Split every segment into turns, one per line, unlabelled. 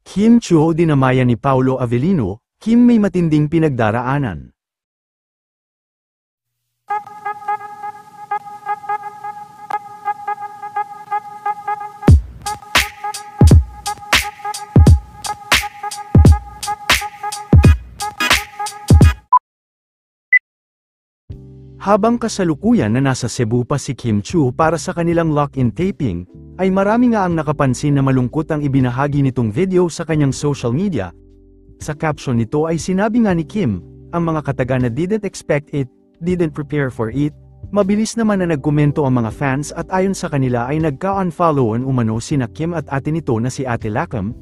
Kim Chiu dinamaya ni Paolo Avellino. Kim may matinding pinagdaraanan. Habang kasalukuyan na nasa Cebu pa si Kim Chiu para sa kanilang lock-in taping, ay marami nga ang nakapansin na malungkot ang ibinahagi nitong video sa kanyang social media. Sa caption nito ay sinabi nga ni Kim, ang mga kataga na didn't expect it, didn't prepare for it. Mabilis naman na nagkomento ang mga fans at ayon sa kanila ay nagka-unfollowan umano sina Kim at ate nito na si Ate Lakam.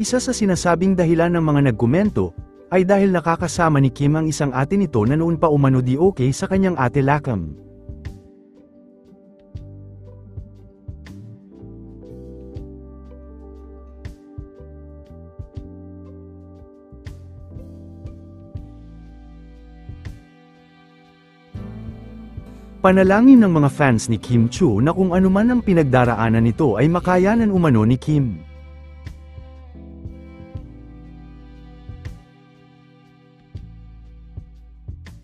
Isa sa sinasabing dahilan ng mga nagkomento, ay dahil nakakasama ni Kim ang isang ate nito na noon pa umano di okay sa kanyang Ate Lakam. Panalangin ng mga fans ni Kim Chiu na kung anuman ang pinagdaraanan nito ay makayanan umano ni Kim.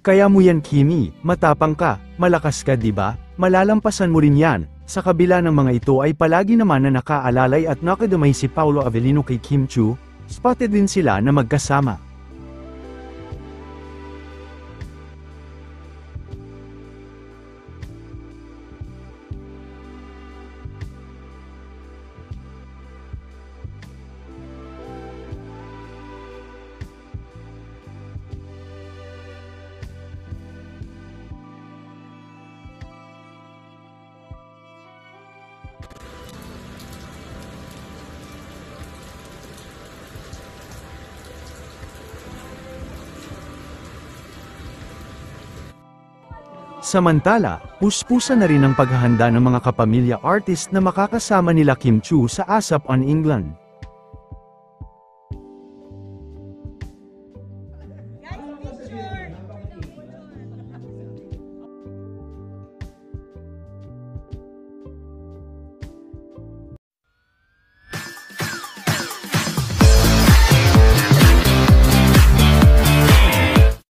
Kaya mo yan Kimi, matapang ka, malakas ka diba, malalampasan mo rin yan. Sa kabila ng mga ito ay palagi naman na nakaalalay at nakadamay si Paolo Avellino kay Kim Chiu, spotted din sila na magkasama. Samantala, puspusa na rin ang paghahanda ng mga kapamilya artist na makakasama nila Kim Chiu sa ASAP on England.